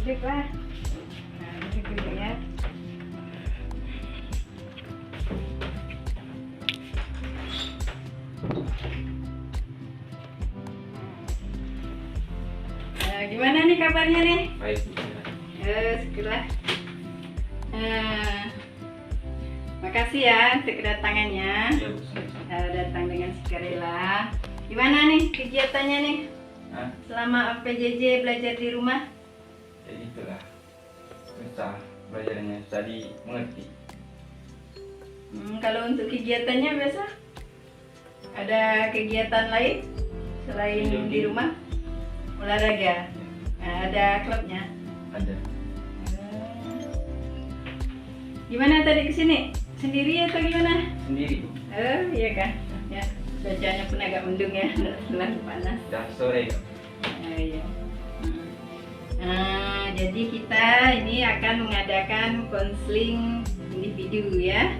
Duduk lah. Nah, duduk dulu ya. Gimana nih kabarnya nih? Baik. Syukurlah. Makasih ya untuk kedatangannya. Ya, Bu. Datang dengan sukarela. Gimana nih kegiatannya nih? Hah? Selama PJJ belajar di rumah? Ya itulah. Susah belajarnya, tadi mengerti. Kalau untuk kegiatannya biasa? Ada kegiatan lain selain Jogging. di rumah? Olahraga? Nah, ada klubnya? Ada. Gimana tadi kesini? Sendiri atau gimana? Sendiri, Bu. Iya kan? Ya, cuacanya pun agak mendung ya, terlalu panas. Dah sore. Iya. Jadi kita ini akan mengadakan konseling individu ya.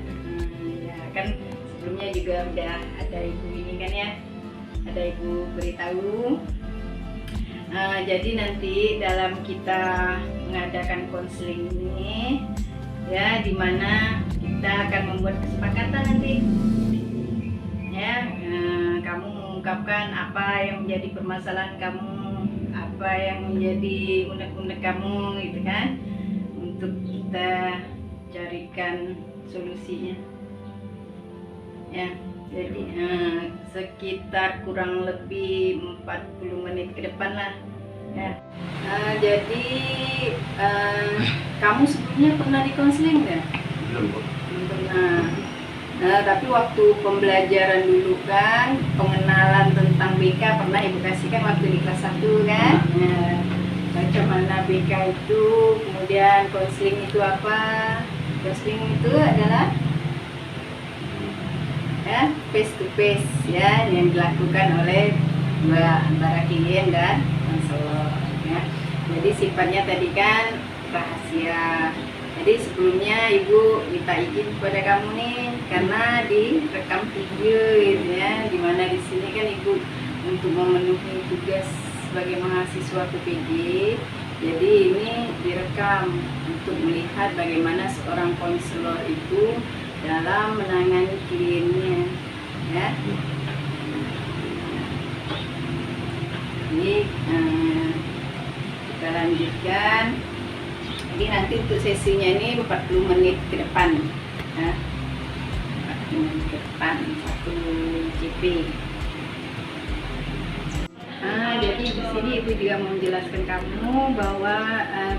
Ya kan sebelumnya juga udah ada ibu ini kan ya, ada ibu beritahu. Jadi nanti dalam kita mengadakan konseling ini ya, dimana kita akan membuat kesepakatan nanti ya, kamu mengungkapkan apa yang menjadi permasalahan kamu, apa yang menjadi unek-unek kamu gitu kan, untuk kita carikan solusinya ya. Jadi sekitar kurang lebih 40 menit ke depan lah ya. Jadi kamu sebelumnya pernah di konseling nggak? Belum, Bu. Belum pernah. Tapi waktu pembelajaran dulu kan, pengenalan tentang BK pernah Ibu kasihkan waktu di kelas 1 kan. Bagaimana BK itu, kemudian konseling itu apa? Konseling itu adalah ya, face to face ya, yang dilakukan oleh antara klien dan konselor ya. Jadi sifatnya tadi kan rahasia. Jadi sebelumnya Ibu minta izin kepada kamu nih, karena direkam video gitu ya, dimana di sini kan Ibu untuk memenuhi tugas sebagai mahasiswa PPG. Jadi ini direkam untuk melihat bagaimana seorang konselor itu dalam menangani kliennya ya. Ini kita lanjutkan. Jadi nanti untuk sesinya ini 40 menit ke depan ya. 40 menit ke depan, 1 JP. Jadi di sini Ibu juga mau menjelaskan kamu bahwa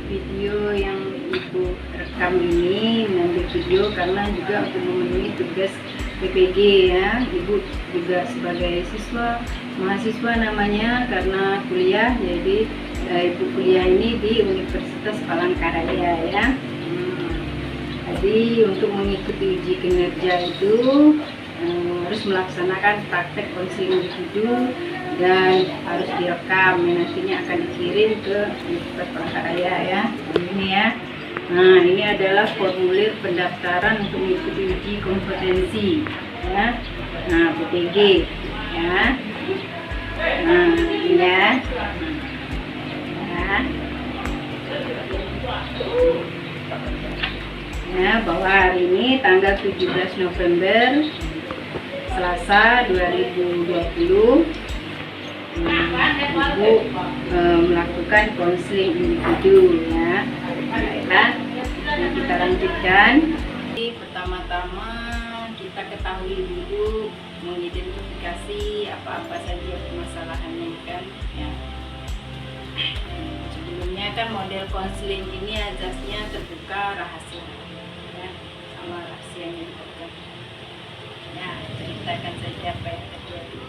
video yang Ibu rekam ini mengambil video karena juga untuk memenuhi tugas PPG ya. Ibu juga sebagai mahasiswa namanya, karena kuliah, jadi Ibu kuliah ini di Universitas Palangkaraya ya. Jadi untuk mengikuti uji kinerja itu harus melaksanakan praktek konseling individu dan harus direkam, nantinya akan dikirim ke Universitas Palangkaraya ya. Ini ya. Nah, ini adalah formulir pendaftaran untuk mengikuti uji kompetensi ya. Nah, PPG ya. Nah, ini ya. Ya, bahwa hari ini tanggal 17 November Selasa 2020 Ibu melakukan konseling individu ya. Baiklah, kita lanjutkan. Pertama-tama kita ketahui dulu, mengidentifikasi apa-apa saja permasalahannya kan ya. Sebelumnya kan model konseling ini azasnya terbuka rahasia ya, sama rahasianya terbuka ya. Ceritakan saja apa yang terjadi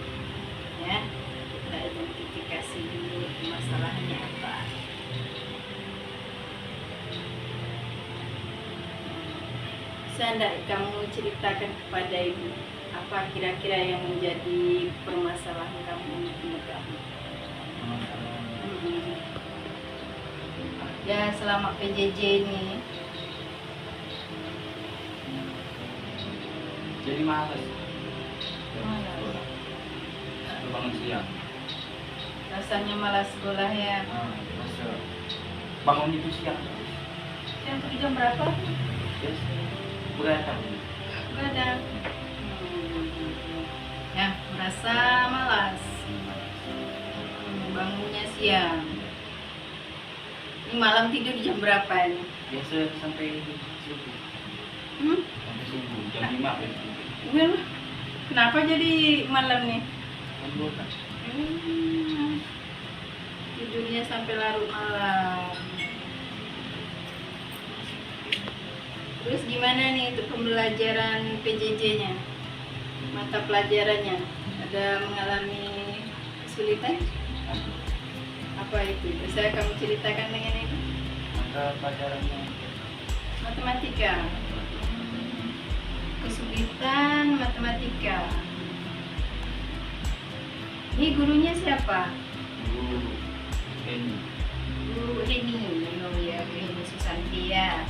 ya, kita identifikasi dulu masalahnya apa. Bisa enggak kamu ceritakan kepada Ibu apa kira-kira yang menjadi permasalahan kamu menurut kamu? Ya, selama PJJ ini. Jadi malas. Malas. Bangun siang. Rasanya malas sekolah ya. Masa bangun itu siang. Yang jam berapa? Yes. Begadang. Begadang. Ya, merasa malas. Bangunnya siang. Ini malam tidur jam berapa ini? Biasa sampai subuh. Sampai subuh jam 5 Well, kenapa jadi malam nih? Tidurnya sampai larut malam. Terus gimana nih untuk pembelajaran PJJ-nya? Mata pelajarannya ada mengalami kesulitan? Apa itu? Bisa kamu ceritakan dengan itu? Maka pelajarannya Matematika. Kesulitan matematika. Ini gurunya siapa? guru ini Bu Heni. Oh ya, Bu Heni Susanti ya.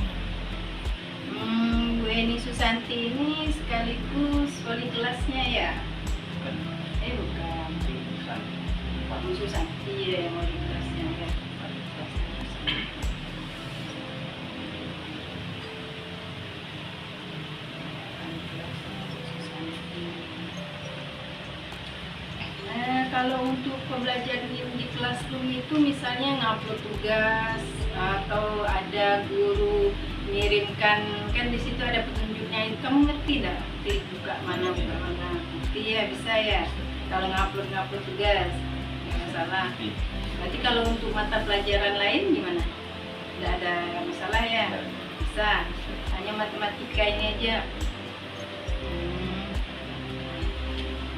Bu Heni Susanti ini sekaligus wali kelasnya ya? kan Bukan. jurusan Bu Susanti ya yang wali kelasnya ya. Nah, kalau untuk pembelajaran di classroom itu misalnya ngupload tugas atau ada guru mengirimkan, kan di situ ada petunjuknya, itu kamu ngerti dah? Klik buka mana ngerti ya, bisa ya. Kalau ngupload tugas nggak masalah. Berarti kalau untuk mata pelajaran lain gimana? Nggak ada masalah ya? Bisa. Hanya matematika ini aja.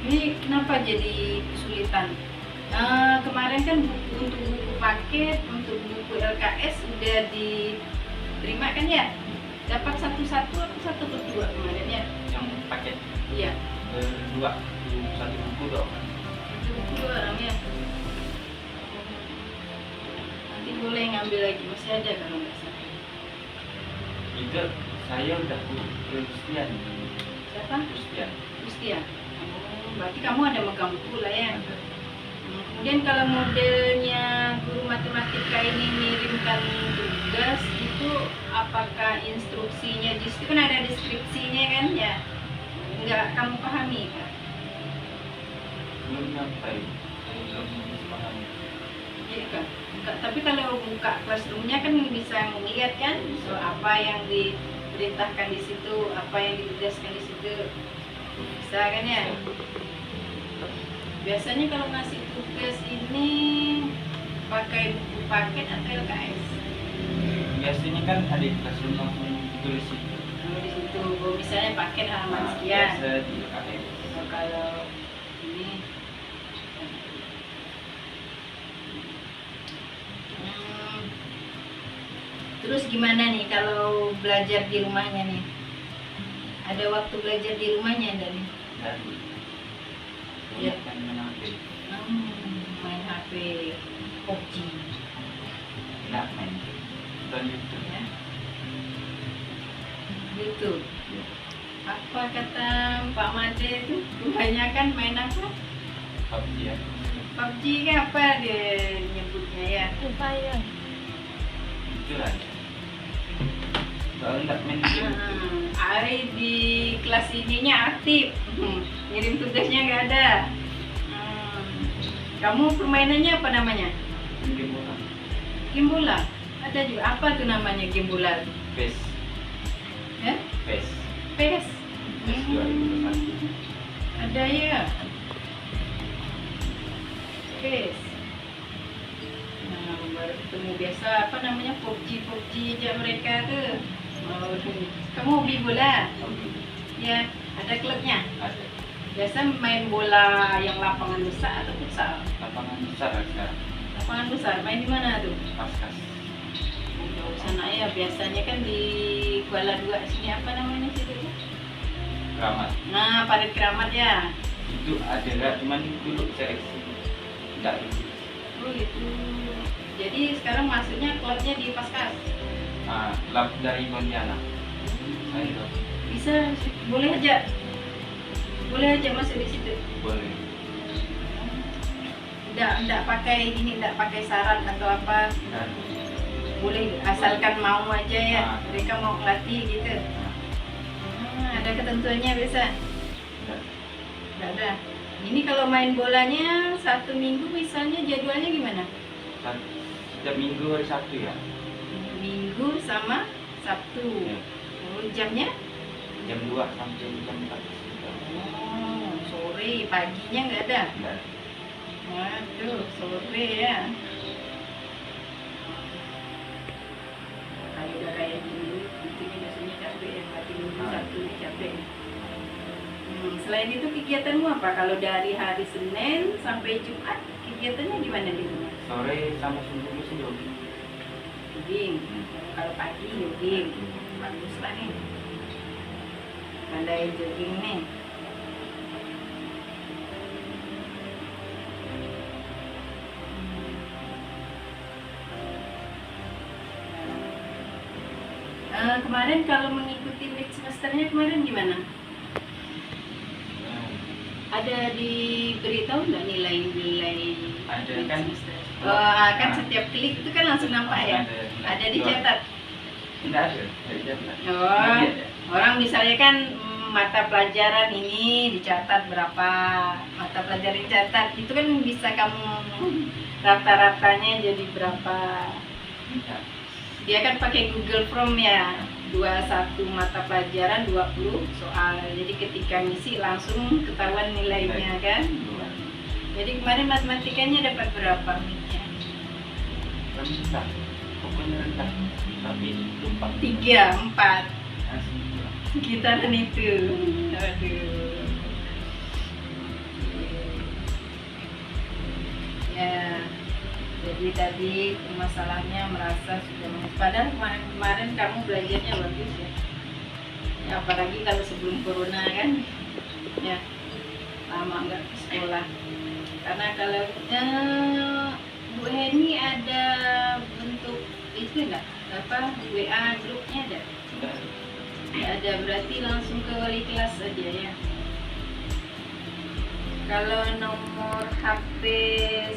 Ini kenapa jadi kesulitan? Kemarin kan untuk buku paket, untuk buku LKS udah diterima kan ya? Dapat satu-satu atau satu berdua kemarin ya? yang paket Iya. berdua, satu buku dong. Satu buku dua orang ya. Nanti boleh ngambil lagi, masih ada kalau nggak salah. Itu saya udah Kristian. Siapa? Kristian. Mustia. Berarti kamu ada megang buku lah ya. Kemudian kalau modelnya guru matematika ini mengirimkan tugas itu, apakah instruksinya di situ kan ada deskripsinya kan ya? Enggak kamu pahami kan? Belum sampai, saya belum paham. Iya kan? Tapi kalau buka classroomnya kan bisa melihat kan so, apa yang diperintahkan di situ, apa yang ditugaskan di situ, bisa kan ya? Biasanya kalau ngasih tugas ini pakai buku paket atau LKS? Biasanya kan ada di classroom langsung tulis itu. Di situ, misalnya paket halaman sekian. Biasa di LKS. Kalau ini terus gimana nih kalau belajar di rumahnya nih? Ada waktu belajar di rumahnya ada nih? Dan Ya. kan menang Main HP, PUBG nggak main dan YouTube ya. YouTube. Apa kata Pak Made itu? Kebanyakan main apa? PUBG ya. PUBG kan apa dia nyebutnya ya? Itu lah. Kalau nggak main game Ari di kelas ininya aktif, ngirim tugasnya nggak ada. Kamu permainannya apa namanya? game bola. Game bola. Ada juga. Apa tuh namanya game bola? PES. Ya? PES. PES. PES 2021. Ada ya. PES. Nah, baru ketemu biasa apa namanya PUBG aja mereka tuh. Oh, kamu hobi bola? Ya, ada klubnya. Ada Biasa main bola yang lapangan besar atau futsal? lapangan besar sekarang. Lapangan besar, main di mana tuh? Paskas. Jauh sana ya, biasanya kan di Kuala Dua sini apa namanya situ? Keramat. Nah, Parit Keramat ya. Itu ada nggak? Cuman dulu seleksi nggak dulu. Oh itu. Jadi sekarang masuknya klubnya di Paskas. Klub dari Pontianak. Saya tahu. Bisa, boleh aja. Boleh aja masuk di situ. Boleh. Enggak pakai ini, enggak pakai syarat atau apa. Dan boleh asalkan mau aja ya. Ah. Mereka mau melatih gitu. Ada ketentuannya biasa? Nggak ada. Ini kalau main bolanya 1 minggu misalnya jadwalnya gimana? Setiap minggu hari Sabtu ya. Minggu sama Sabtu. Ya. Oh, jamnya? Jam 2 sampai jam 4. Oh, sore, paginya nggak ada? Enggak. Waduh, sore ya. Kalau udah kayak gini, itu biasanya capek ya, berarti minggu Sabtu ini capek. Selain itu kegiatanmu apa? Kalau dari hari Senin sampai Jumat, kegiatannya gimana di rumah? Sore sama subuh sih jogging. Jogging. Kalau pagi jogging, bagus lah nih. Pandai jogging nih. Kemarin kalau mengikuti mid semesternya kemarin gimana? Ada diberitahu nggak nilai-nilai Ada mid kan. semester? Kan setiap klik itu kan langsung nampak ya? Ada dicatat? Tidak ada. Dicatat. Oh, orang misalnya kan mata pelajaran ini dicatat berapa, mata pelajaran dicatat, itu kan bisa kamu rata-ratanya jadi berapa. Tidak. Dia kan pakai Google Form ya, 21 mata pelajaran 20 soal, jadi ketika ngisi langsung ketahuan nilainya kan. Jadi kemarin matematikanya dapat berapa midnya? Rendah. Pokoknya rendah. Tapi lupa. 3, 4 Asli. sekitaran itu. Aduh. Ya, jadi tadi masalahnya merasa sudah padahal kemarin kamu belajarnya bagus ya. Ya, apalagi kalau sebelum corona kan, ya lama nggak ke sekolah. Karena kalau Bu Heni ada bentuk itu enggak apa WA grupnya ada? Tidak. Nggak ada, berarti langsung ke wali kelas aja ya. Kalau nomor HP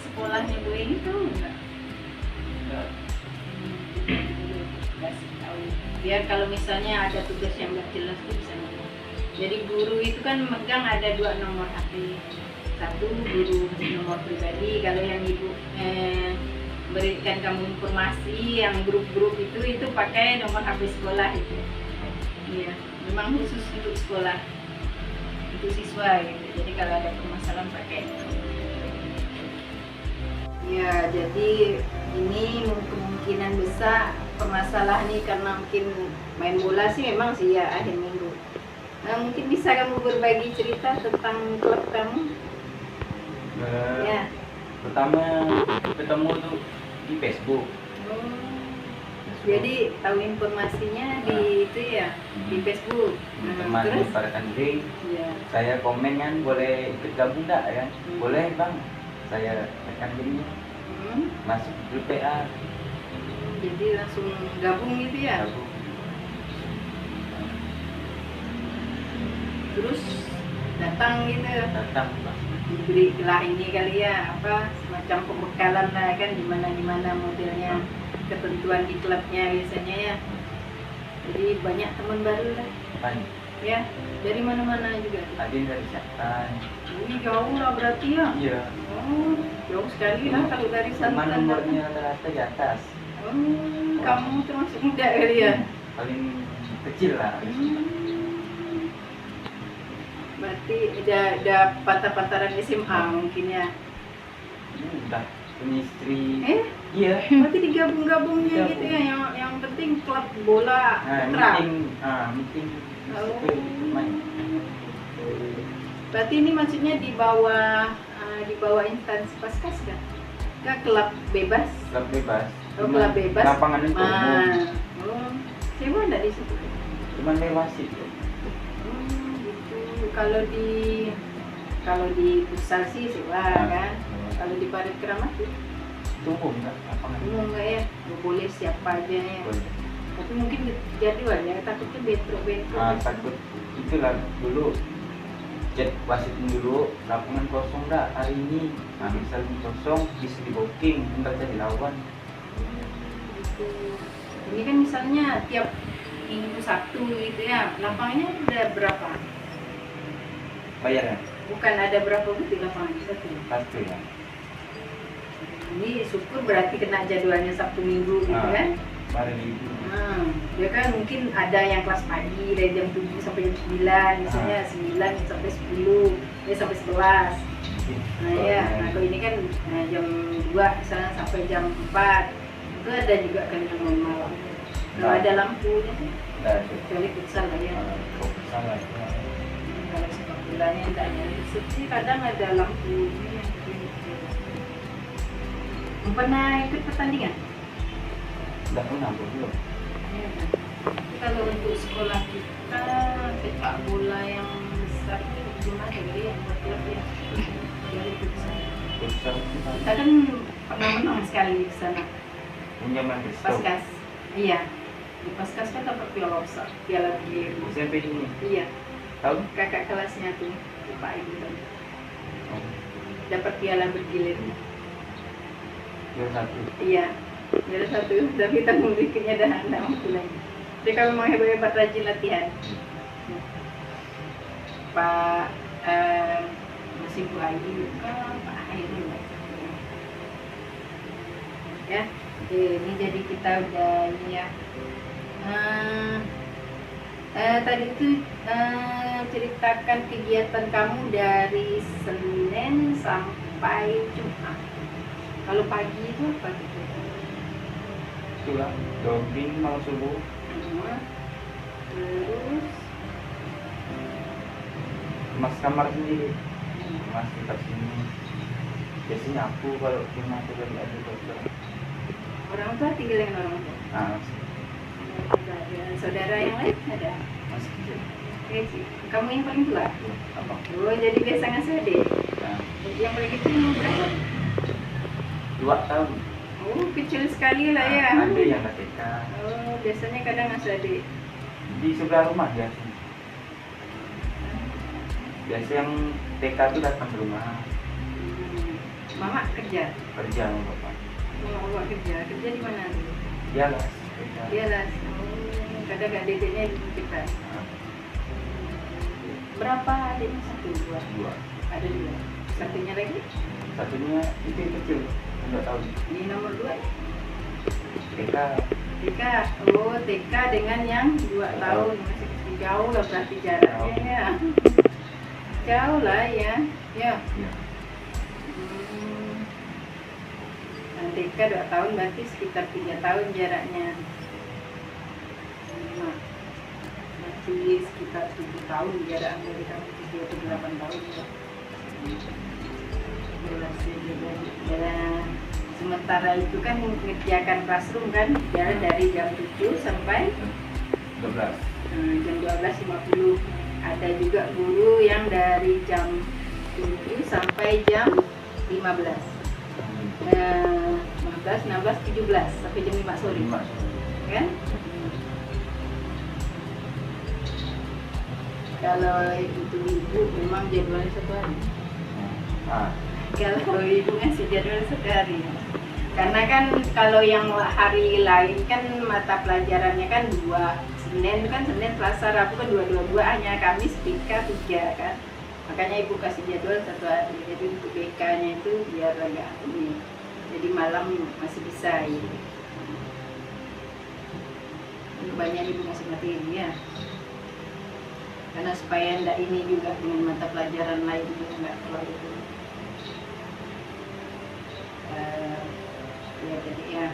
sekolahnya Bu Heni tahu nggak? Tidak. Kasih tahu. Biar kalau misalnya ada tugas yang nggak jelas tuh bisa ngomong. Jadi guru itu kan megang ada 2 nomor HP. Satu guru nomor pribadi, kalau yang ibu berikan kamu informasi yang grup-grup itu pakai nomor HP sekolah itu. Iya, memang khusus untuk sekolah, untuk siswa gitu. Jadi kalau ada permasalahan pakai. Ya, jadi ini kemungkinan besar permasalahan ini karena mungkin main bola sih memang sih ya akhir minggu. Nah, mungkin bisa kamu berbagi cerita tentang klub kamu? Ya. Pertama ketemu tuh di Facebook. Jadi tahu informasinya di itu ya, di Facebook. Teman Terus? Parkan Day. Ya. Saya komen kan, boleh ikut gabung enggak ya? Boleh bang. Saya tekan linknya, masuk grup PA. Jadi langsung gabung gitu ya. Gabung. Terus datang gitu. Datang bang. Diberi lah ini kali ya, apa semacam pembekalan lah kan, gimana modelnya, ketentuan di klubnya biasanya ya. Jadi banyak teman baru lah Banyak. ya, dari mana-mana juga. Ada dari Satan. Ini jauh lah berarti ya. Iya. Oh, jauh sekali lah kalau dari Sama Santan. nomornya rata-rata di atas. Kamu termasuk muda kali ya. Paling kecil lah. Berarti ada patah-pataran SMA mungkin ya. Udah punya istri. Iya. Berarti digabung-gabungnya gitu ya. Yang penting klub bola putra. Meeting. Oh. Main. Berarti ini maksudnya di bawah instansi Paskas kan? Ke klub bebas? Klub bebas. Oh, klub bebas. Lapangan itu umum. Oh, sewa enggak di situ? Cuman lewat sih. Gitu. Kalau di futsal sih sewa kan. Kalau di Parit Keramat tuh Tunggu enggak lapangan umum nggak ya? Nggak boleh siapa aja ya. boleh. Tapi mungkin jadwal ya, takutnya bentrok. Takut itulah dulu chat wasitin dulu lapangan kosong dah hari ini. Misalnya kosong bisa di booking, enggak jadi lawan. Sabtu. Ini kan misalnya tiap minggu Sabtu gitu ya, lapangnya udah berapa? Bayarnya Bukan ada berapa butir lapangan satu. pasti ya. Ini syukur berarti kena jadwalnya Sabtu Minggu gitu Ah. kan. Hari Minggu. Ya kan mungkin ada yang kelas pagi dari jam 7 sampai jam 9, misalnya 9 sampai 10, ya sampai 11. Nah ya, nah kalau ini kan jam 2 misalnya sampai jam 4. Itu ada juga kan yang malam. Kalau ada lampunya sih, kecuali futsal lah ya. Salah ya. Kalau sepak bolanya tidak ada listrik sih, kadang ada lampu. Pernah ikut pertandingan? Udah pernah belum? Tapi kalau untuk sekolah kita sepak bola yang besar itu belum ada kali ya, buat klub ya. Jadi futsal. Futsal kita Kita kan pernah menang sekali di sana. pinjaman di stop. Paskas. Iya. Di Paskas kan dapat piala besar, piala bergilir. SMP ini Iya. tahu? Kakak kelasnya tuh, Pak Ibu tuh. Oh, Dapat piala bergilir. juara satu. Iya. Ada satu, tapi tahun berikutnya dah tidak mampu lagi. Jadi kalau mau hebat-hebat rajin latihan. Pak masih Bu Ayu, Pak Hairul. Ya, ini jadi kita udah ini ya. Tadi itu ceritakan kegiatan kamu dari Senin sampai Jumat. Kalau pagi itu apa gitu? Itulah jogging malam subuh. Terus Mas kamar sendiri. Mas kita sini. Biasanya aku kalau rumah aku lagi ada dokter. orang tua tinggal dengan orang tua. Nah, Ada saudara yang lain ada. masih kecil. Kecil. Kamu yang paling tua. Apa? Oh jadi biasa ngasih adik. Nah, Yang paling kecil umur berapa? 2 tahun. Oh kecil sekali lah ya. Ada yang TK. Oh biasanya kadang ngasih adik. Di sebelah rumah biasa. Biasa yang TK itu datang ke rumah Mama kerja. kerja sama bapak. Mama bawa kerja. Kerja di mana? Iyalah, kerja. Dia lah. Kadang adiknya di kita. Nah, Berapa adiknya? 1, 2. 2. Ada 2. Satunya lagi? Satunya itu yang kecil, 2 tahun. Ini nomor 2 ya? TK. TK. Oh TK dengan yang 2 tahun. Masih jauh lah berarti jaraknya ya. Jauh lah ya. Ya. Ya. Nah, TK 2 tahun berarti sekitar 3 tahun jaraknya. Nah, masih sekitar 7 tahun jarak dari kamu 7 atau 8 tahun ya. Sementara itu kan mengerjakan classroom kan jarak dari jam 7 sampai 12. jam 12.50. Ada juga guru yang dari jam 7 sampai jam 15. 15, 16, 17 sampai jam 5 sore. 5. Kan? Kalau itu ibu memang jadwalnya 1 hari. Ah, Kalau ibu ngasih jadwal 1 hari. Karena kan kalau yang hari lain kan mata pelajarannya kan 2. Senin kan Senin, Selasa, Rabu kan 2 hanya Kamis, BK 3 kan. Makanya ibu kasih jadwal 1 hari. Jadi untuk BK-nya itu biar agak ini. Jadi malam masih bisa ya. Banyak ibu ngasih materi ya. Karena supaya ndak ini juga dengan mata pelajaran lain juga nggak terlalu ya jadi ya.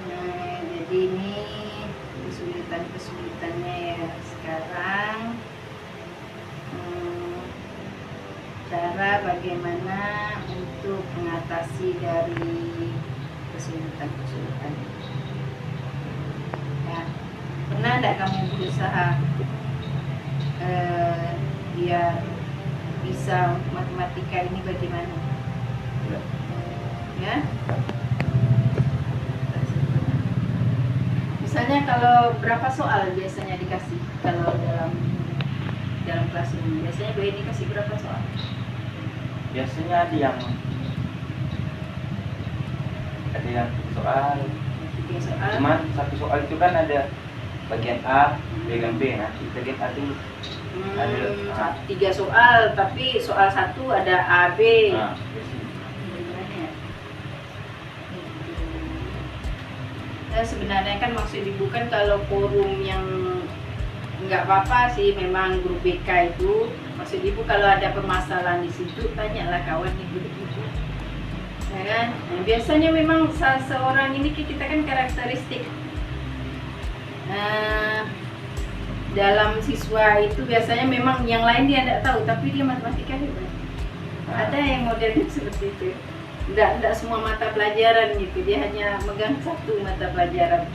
Nah, jadi ini kesulitannya ya sekarang. Cara bagaimana untuk mengatasi dari kesulitan ya. Pernah tidak kamu berusaha biar bisa matematika ini bagaimana? ya. Ya. Misalnya kalau berapa soal biasanya dikasih kalau dalam kelas ini? Biasanya Bu Eni kasih berapa soal? Biasanya ada yang yang soal. 3 soal. Cuman satu soal itu kan ada bagian A, bagian B. Nah, kita lihat A dulu. Ada 3 soal, tapi soal 1 ada A, B. Nah, Gimana ya? Ya, sebenarnya kan maksud ibu kan kalau forum yang nggak apa-apa sih, memang grup BK itu maksud ibu kalau ada permasalahan di situ tanyalah kawan ibu gitu, ya kan? Nah, biasanya memang seseorang ini kita kan karakteristik dalam siswa itu biasanya memang yang lain dia tidak tahu tapi dia matematika hebat. Ada yang modelnya seperti itu. Tidak semua mata pelajaran gitu, dia hanya megang satu mata pelajaran.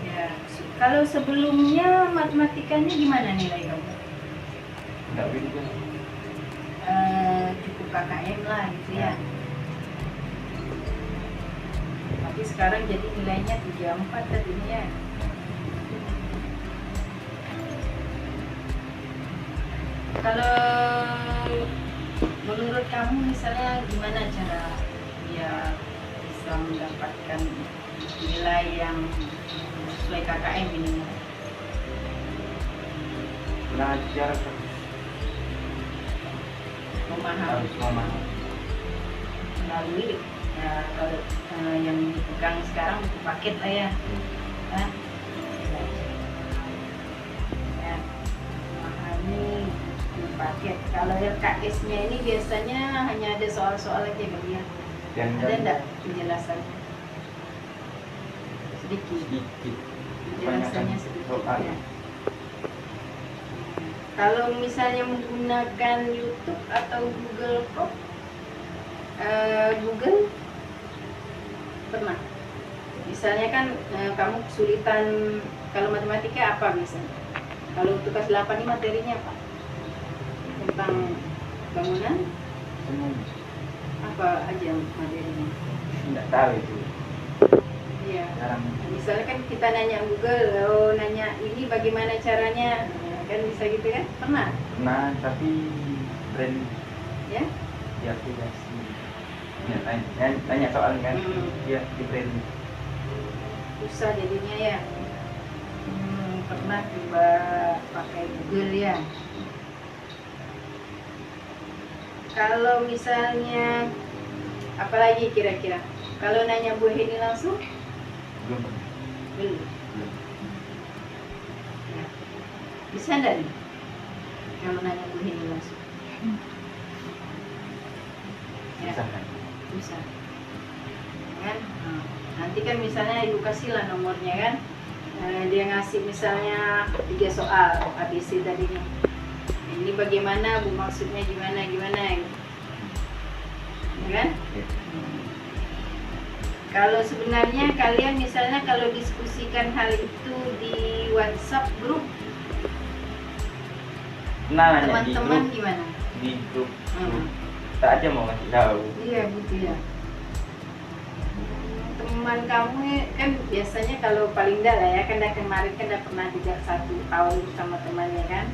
Ya, kalau sebelumnya matematikanya gimana nilai kamu? enggak bisa. Cukup KKM lah gitu ya. Tapi sekarang jadi nilainya 34 tadinya ya. Kalau menurut kamu misalnya gimana cara dia bisa mendapatkan nilai yang sesuai KKM ini? Belajar Memahami harus memahami. melalui ya, kalau yang dipegang sekarang buku paket lah ya. Kan? Ya, memahami buku paket. Kalau LKS-nya ini biasanya hanya ada soal-soal aja kali ya. Ada enggak penjelasannya? Sedikit. Penjelasannya sedikit ya. Kalau misalnya menggunakan YouTube atau Google Chrome, Google pernah. Misalnya kan kamu kesulitan kalau matematika apa misalnya? Kalau untuk kelas 8 ini materinya apa? Tentang bangunan? Apa aja materinya? Enggak tahu itu. Iya. Jarang. Misalnya kan kita nanya Google, oh nanya ini bagaimana caranya, kan bisa gitu kan? Pernah? Nah, tapi brand Ya? di aplikasi. Ya, tanya soal kan? Dia di brand. Susah jadinya ya. Pernah coba pakai Google ya. Kalau misalnya apalagi kira-kira? Kalau nanya Bu Heni langsung? Belum. Belum. Ya. Bisa enggak nih? Kalau nanya Bu Heni langsung? Ya. Bisa kan? Bisa. Kan? Nah, nanti kan misalnya ibu kasih lah nomornya kan. Dia ngasih misalnya 3 soal ABC tadinya. Ini bagaimana Bu, maksudnya gimana gitu. Ya kan? Ya. Kalau sebenarnya kalian misalnya kalau diskusikan hal itu di WhatsApp grup Nah, nanya teman-teman gimana? di grup. Tak aja mau ngasih tahu. Iya gitu ya. Teman kamu kan biasanya kalau paling enggak lah ya, kan kemarin kan pernah juga 1 tahun sama temannya kan.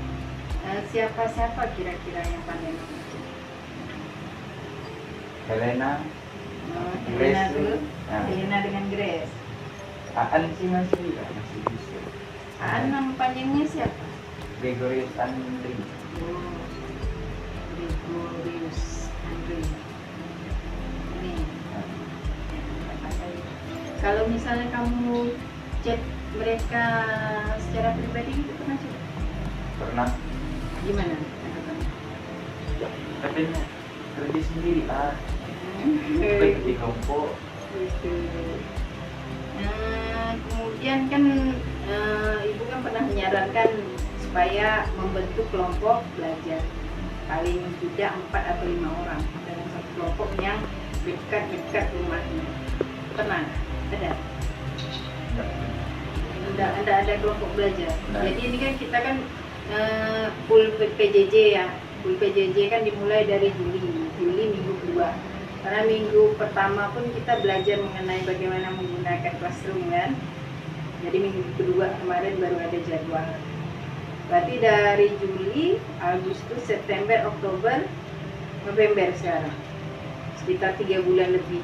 Siapa kira-kira yang pandai menghitung? Helena, Helena Grace dulu. Nah. Helena dengan Grace. Aan sih masih bisa. Aan nama panjangnya siapa? Gregorius Andri. Oh, Gregorius Andri. Ini. Kalau misalnya kamu chat mereka secara pribadi itu pernah coba? Pernah. Gimana tanggapannya? Katanya kerja sendiri baik di kelompok. Gitu. Kemudian kan ibu kan pernah menyarankan supaya membentuk kelompok belajar paling tidak 4 atau 5 orang dalam satu kelompok yang dekat rumahnya. Pernah? Ada? Enggak ada kelompok belajar. Nah. Jadi ini kan kita kan full PJJ ya. Full PJJ kan dimulai dari Juli minggu kedua. Karena minggu pertama pun kita belajar mengenai bagaimana menggunakan classroom kan. Jadi minggu kedua kemarin baru ada jadwal. Berarti dari Juli, Agustus, September, Oktober, November sekarang. Sekitar 3 bulan lebih.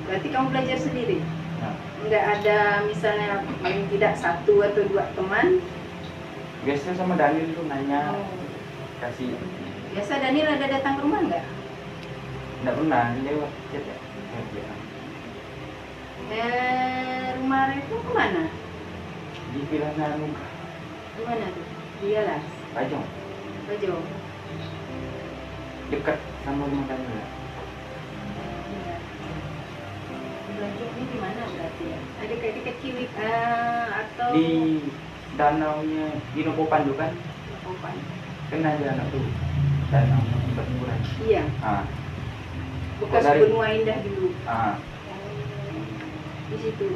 Berarti kamu belajar sendiri? Nah, Nggak ada misalnya paling tidak 1 atau 2 teman? biasa sama Daniel tuh nanya, Oh. kasih. Biasa Daniel ada datang ke rumah nggak? Nggak pernah lewat chat ya. Ya. Rumah itu kemana? Di Villa Naruga, Kemana tuh? Dialas, Pajong, Bajo. dekat sama rumah Daniel. Iya. Belajar ini di mana berarti ya? Ada kayak dekat Ciwik atau Di danaunya di Nopopan juga kan? Opan? Kan ada anak tuh danau tempat hiburan. Iya, Ah, bekas Dari- benua indah dulu. ah, Di situ.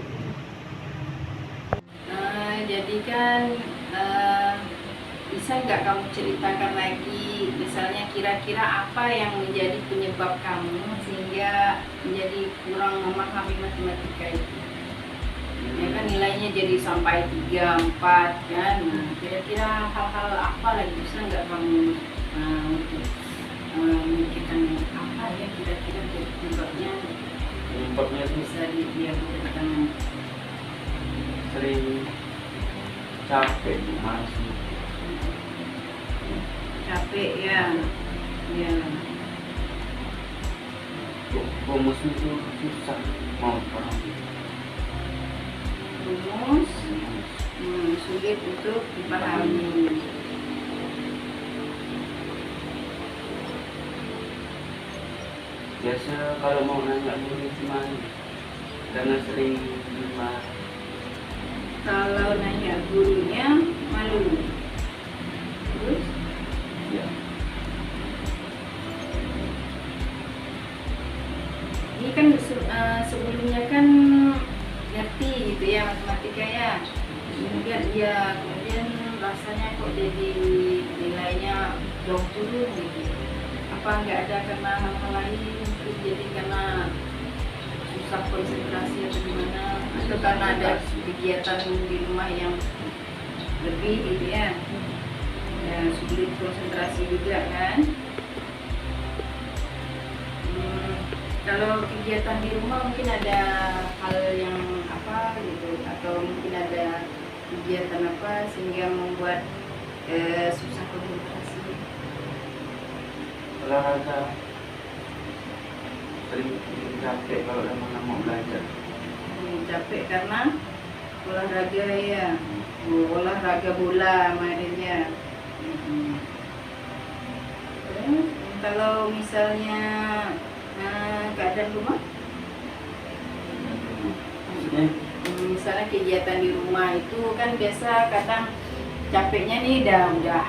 Jadi kan bisa nggak kamu ceritakan lagi, misalnya kira-kira apa yang menjadi penyebab kamu sehingga menjadi kurang memahami matematika itu? Ya kan nilainya jadi sampai 3, 4 kan. Nah, kira-kira hal-hal apa lagi bisa nggak kamu untuk memikirkan apa ya kira-kira jadi penyebabnya penyebabnya tuh bisa diceritakan. sering capek, malas. Capek ya, ya. Rumus itu susah mau orang. Rumus sulit untuk dipahami. Biasa kalau mau nanya guru cuma karena sering lupa. Kalau nanya gurunya malu. Terus Ya, ini kan sebelumnya kan ngerti gitu ya matematika ya. Kemudian rasanya kok jadi nilainya jauh turun gitu. Apa nggak ada karena hal lain, terus jadi karena susah konsentrasi atau gimana, atau karena ada kegiatan di rumah yang lebih gitu ya, ya sulit konsentrasi juga kan. Kalau kegiatan di rumah mungkin ada hal yang apa gitu, atau mungkin ada kegiatan apa sehingga membuat susah konsentrasi. olahraga sering capek kalau memang mau belajar. Capek karena olahraga ya. Olahraga bola mainnya. Terus, kalau misalnya keadaan rumah, Maksudnya misalnya kegiatan di rumah itu kan biasa kadang capeknya nih udah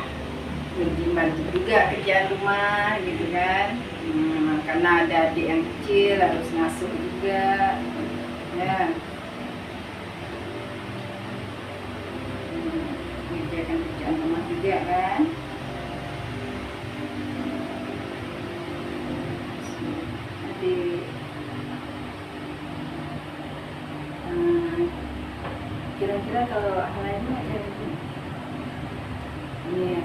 berjimat juga kerjaan rumah gitu kan. Karena ada adik yang kecil harus ngasuh juga ya. Mengerjakan kerjaan rumah juga kan. Nanti kira-kira kalau hal lainnya ada lagi? Iya.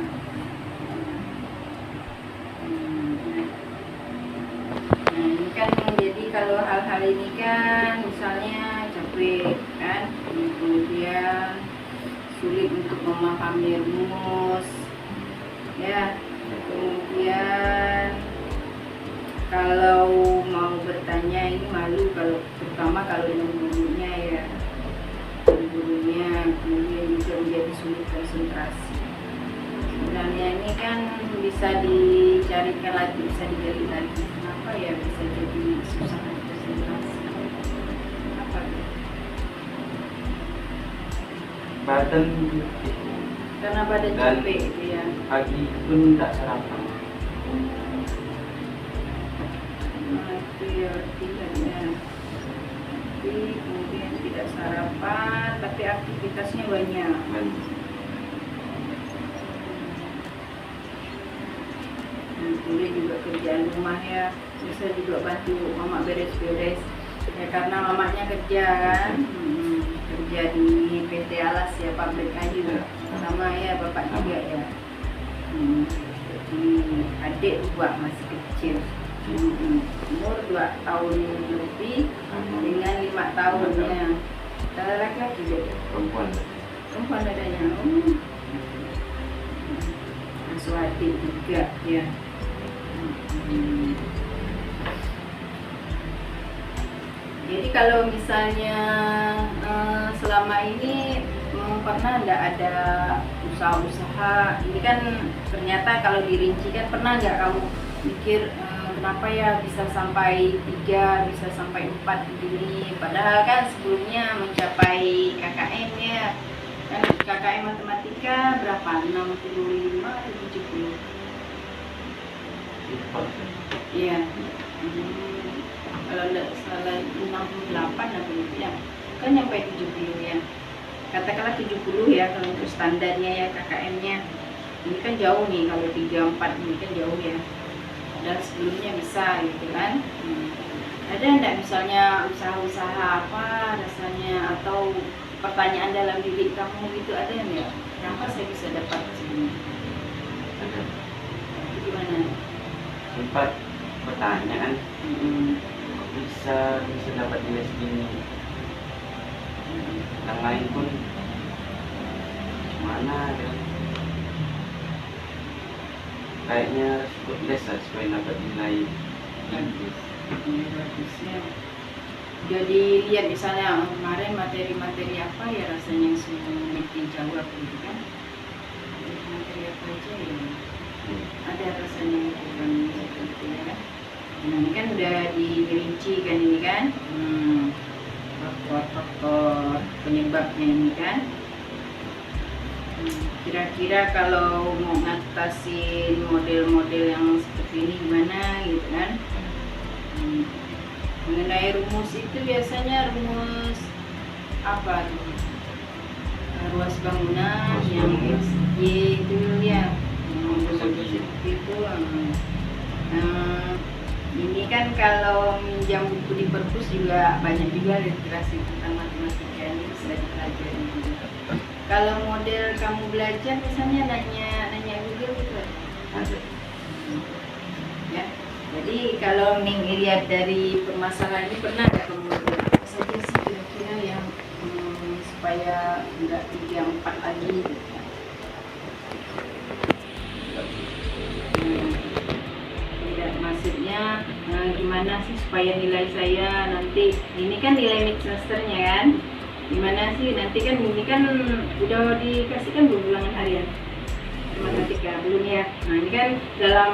Nah ini kan jadi kalau hal-hal ini kan misalnya capek kan, kemudian sulit untuk memahami rumus ya, kemudian kalau mau bertanya ini malu, kalau terutama kalau dengan gurunya ya, kemudian juga menjadi sulit konsentrasi. Sebenarnya ini kan bisa dicarikan lagi, bisa digali lagi. Kenapa ya bisa jadi susah konsentrasi? Apa? badan Karena badan Dan- capek gitu ya. pagi pun tidak sarapan. Nah, itu ya artinya. Tapi kemudian tidak sarapan, tapi aktivitasnya banyak. Boleh juga kerjaan rumah ya, bisa juga bantu mama beres-beres ya, karena mamanya kerja kan. Kerja di PT Alas ya, pabrik kayu sama ya, bapak juga ya. adik dua masih kecil. Umur 2 tahun lebih dengan 5 tahunnya. Kalau laki-laki beda. Perempuan adanya. Masuk adik juga ya. Jadi kalau misalnya selama ini pernah nggak ada usaha-usaha ini kan ternyata kalau dirinci kan pernah nggak kamu mikir kenapa ya bisa sampai 3, bisa sampai 4 begini, padahal kan sebelumnya mencapai KKM ya kan, KKM matematika berapa, 65 atau 70? Iya. Kalau tidak salah 68 atau ya kan sampai 70 ya, katakanlah 70 ya kalau untuk standarnya ya KKM-nya. Ini kan jauh nih, kalau 34 ini kan jauh ya, padahal sebelumnya bisa gitu kan. Ada enggak misalnya usaha-usaha apa rasanya, atau pertanyaan dalam diri kamu gitu, ada enggak? Kenapa saya bisa dapat segini? Ada. Gimana? Sempat pertanyaan, bisa dapat nilai segini. Yang lain pun mana ya? Kayaknya ikut les lah supaya dapat nilai bagus. Bagusnya. Jadi lihat misalnya kemarin materi-materi apa ya rasanya yang sulit dijawab gitu kan? Materi apa aja ya? Ada rasanya gitu kan, seperti ya kan? Nah ini kan udah dirinci kan ini kan, faktor-faktor penyebabnya ini kan. Kira-kira kalau mau ngatasin model-model yang seperti ini gimana gitu kan. Mengenai rumus itu biasanya rumus apa tuh? Ruas bangunan yang XY itu ya, seperti itu. Ini kan kalau minjam buku di perpus juga banyak juga literasi tentang matematika ini bisa dipelajari juga. Kalau model kamu belajar misalnya nanya Google gitu Ada. ya. Jadi kalau Ning lihat dari permasalahan ini, pernah nggak kamu apa saja sih kira-kira yang supaya nggak 3-4 lagi gitu. Tidak, maksudnya gimana sih supaya nilai saya nanti, ini kan nilai mid semesternya kan, gimana sih nanti kan ini kan udah dikasihkan belum ulangan harian matematika belum ya. Nah ini kan dalam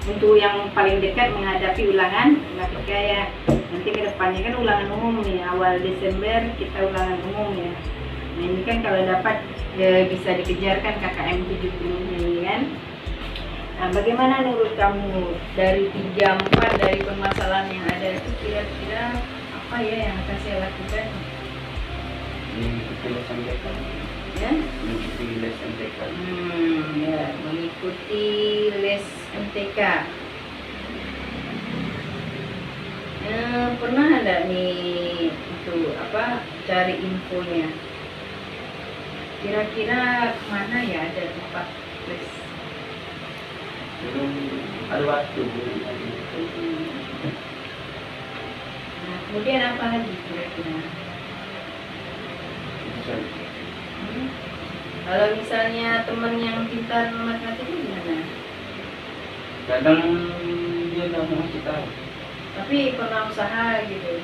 untuk yang paling dekat menghadapi ulangan matematika ya, nanti ke depannya kan ulangan umum nih, awal Desember kita ulangan umum ya. Nah ini kan kalau dapat bisa dikejarkan KKM 70 ini kan. Nah bagaimana menurut kamu dari 3-4 dari permasalahan yang ada itu, kira-kira apa ya yang akan saya lakukan? Mengikuti les MTK. Ya? Mengikuti les MTK. Ya, mengikuti les MTK. Pernah ada nih untuk apa cari infonya? Kira-kira kemana ya ada tempat les? Belum ada waktu. Nah, kemudian apa lagi kira-kira? Kalau misalnya teman yang pintar matematika gimana? Kadang dia nggak mau ngasih tahu. Tapi pernah usaha gitu.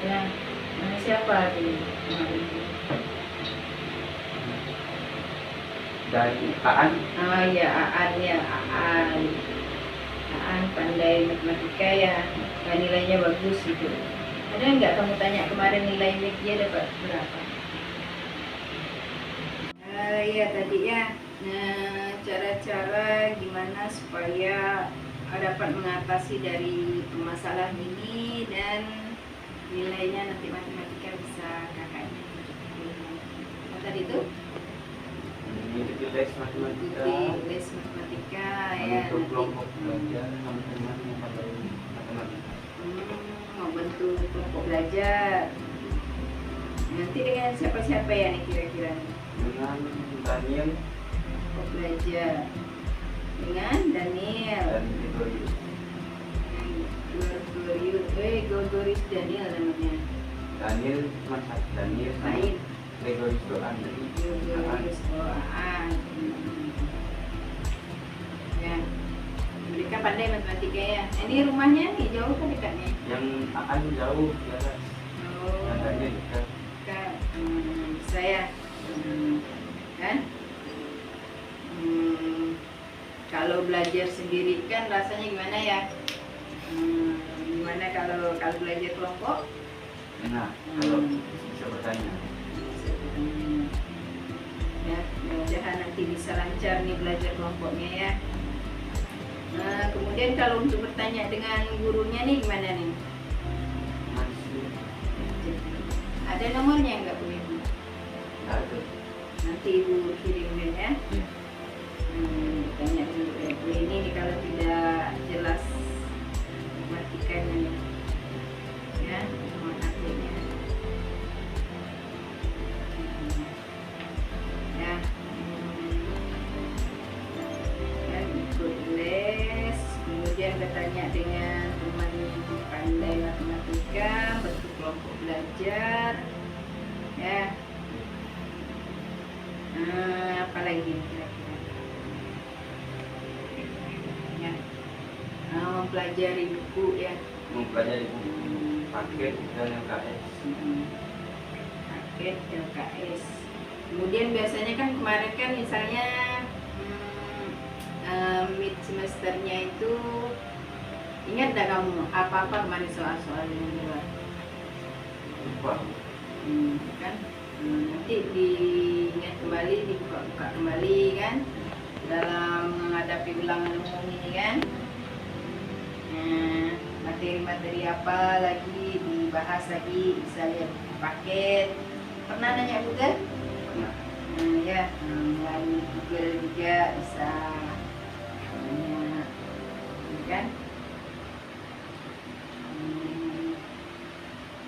Ya, nah, siapa tuh? Dari Aan. Oh iya, Aan ya, Aan. Aan pandai matematika ya, nah, nilainya bagus gitu. Ada nggak kamu tanya kemarin nilai dia dapat berapa? Iya tadi ya. Nah, cara-cara gimana supaya dapat mengatasi dari permasalahan ini dan nilainya nanti matematika bisa kakaknya. Apa tadi itu? Mengikuti les matematika. Ikuti les matematika ya. Untuk kelompok belajar teman-teman yang pandai matematika. Membentuk kelompok belajar. Nanti dengan siapa-siapa ya nih kira-kira? Dengan Daniel. Kelompok belajar. dengan Daniel. dan Gregorius. Gregorius Daniel namanya. Daniel cuma satu, Daniel sama Lain. Gregorius doang. Gregorius doang. Ya. Mereka pandai matematika ya. Ini rumahnya nih jauh kan dekatnya? Yang akan jauh jelas. Yang Daniel dekat. Dekat. Saya. Kan? Kalau belajar sendiri kan rasanya gimana ya? Gimana kalau belajar kelompok? Enak kalau bisa bertanya. Ya, mudah-mudahan nanti bisa lancar nih belajar kelompoknya ya. Nah, kemudian kalau untuk bertanya dengan gurunya nih gimana nih? Masih Ada nomornya nggak Bu Ibu? ada. Nanti Ibu kirimkan ya. Ya. Tanya dulu Bu ini nih kalau tidak jelas matematikanya nih. Ya, nomor HP-nya. Ya. Dan ikut les, kemudian bertanya dengan teman yang pandai matematika, bentuk kelompok belajar, ya. Apalagi kira-kira? Ya. Mempelajari buku ya. Mempelajari buku, paket dan LKS. Paket LKS. Kemudian biasanya kan kemarin kan misalnya mid semesternya itu ingat gak kamu apa-apa kemarin soal-soal yang luar? Lupa. Kan nanti diingat kembali, dibuka-buka kembali kan dalam menghadapi ulangan umum ini kan. Materi-materi apa lagi dibahas lagi, bisa lihat di paket. Pernah nanya Google? Pernah. Ya, melalui Google juga bisa kan.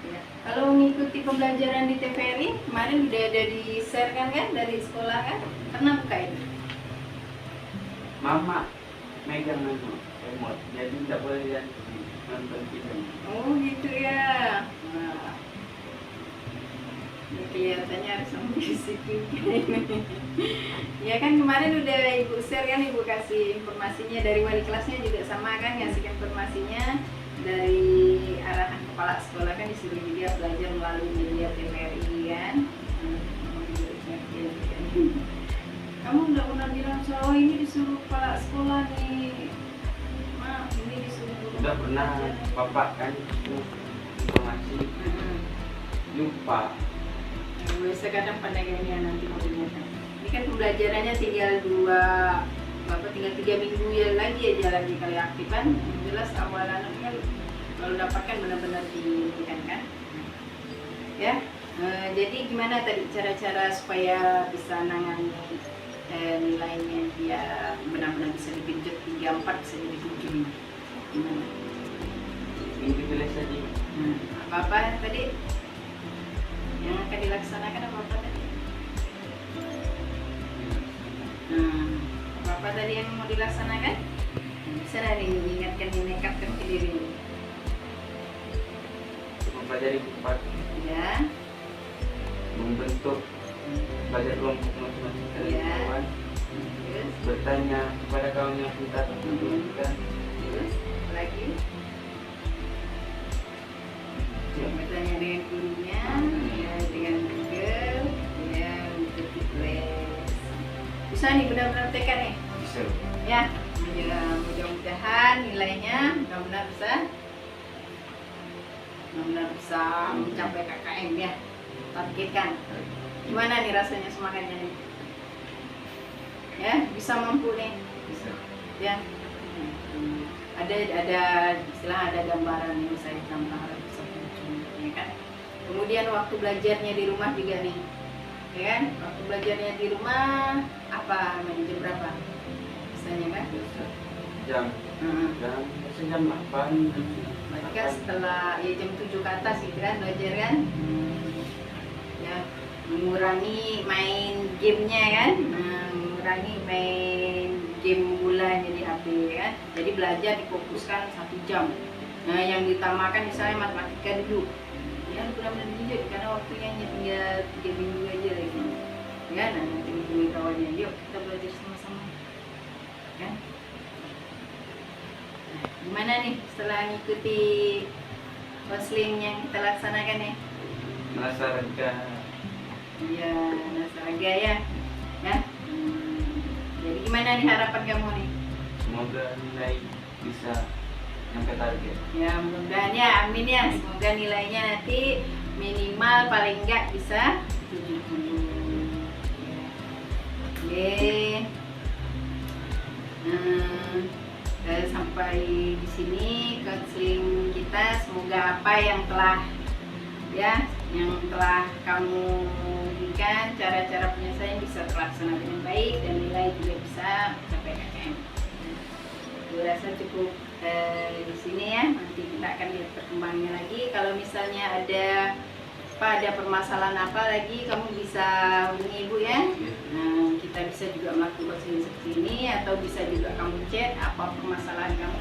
Ya. Kalau mengikuti pembelajaran di TVRI kemarin udah ada di share kan dari sekolah kan, pernah buka itu? Mama megang remote, jadi tidak boleh lihat nonton film. Oh gitu ya. Nah, ini kelihatannya harus musik juga ini. Ya kan kemarin udah Ibu share kan, Ibu kasih informasinya dari wali kelasnya juga sama kan, ngasih informasinya dari arahan kepala sekolah kan disuruh juga belajar melalui media TVRI kan. Kamu nggak pernah bilang soal ini disuruh kepala sekolah nih, maaf ini disuruh guru. Udah pernah bapak kan informasi, lupa. Biasa kadang pandai gini nanti mau diingatkan. Ini kan pembelajarannya tinggal 3 minggu ya lagi aja lagi kali aktif kan. Jelas awalannya kan kalau dapatkan benar-benar dihentikan kan. Ya, jadi gimana tadi cara-cara supaya bisa nangani nilainya dia benar-benar bisa digenjot 3-4 bisa jadi 7 gimana? Minggu tulis tadi. Apa tadi yang akan dilaksanakan apa tadi? Apa tadi yang mau dilaksanakan? Bisa dari mengingatkan, menekatkan ke diri. Mempelajari empat. Ya. Membentuk belajar kelompok matematika dan Ya. kawan. Terus, Bertanya kepada kawan yang pintar menunjukkan. terus lagi bertanya dengan gurunya, ya, dengan Google, ya, mengikuti les. Bisa nih benar-benar TK nih. Bisa. Ya, mudah-mudahan nilainya benar-benar bisa mencapai KKM ya, targetkan. Gimana nih rasanya semangatnya nih? Ya, bisa mampu nih. Bisa. Ya, ada istilah, ada gambaran yang saya tambah bisa muncul, ya kan? Kemudian waktu belajarnya di rumah juga nih, ya kan? Waktu belajarnya di rumah apa jam berapa? Misalnya kan? Jam. Jam 8. Mereka setelah ya jam 7 ke atas gitu kan belajar kan, ya mengurangi main gamenya kan, mengurangi main game bola jadi HP kan. Jadi belajar difokuskan 1 jam. Nah, yang ditamakan misalnya matematika dulu. Ya, benar-benar jujur karena waktunya hanya tinggal 3 minggu aja lagi. Ya, nah, nanti hubungi kawannya, yuk kita belajar sama-sama. Kan? Nah, gimana nih setelah ngikuti konseling yang kita laksanakan ya? Merasa lega. Iya, merasa lega ya. Ya. Jadi gimana nih harapan kamu nih? Semoga nilai bisa sampai target. Ya mudah-mudahan ya, amin ya. Semoga nilainya nanti minimal paling enggak bisa 70. Ya. Oke. Sampai di sini konseling kita. Semoga apa yang telah kamu berikan, cara-cara penyelesaian bisa terlaksana dengan baik dan nilai juga bisa mencapai KKM. Gue rasa cukup di sini ya. Nanti kita akan lihat perkembangannya lagi. Kalau misalnya ada permasalahan apa lagi, kamu bisa hubungi ibu ya. Nah, kita bisa juga melakukan seperti ini, atau bisa juga kamu chat apa permasalahan kamu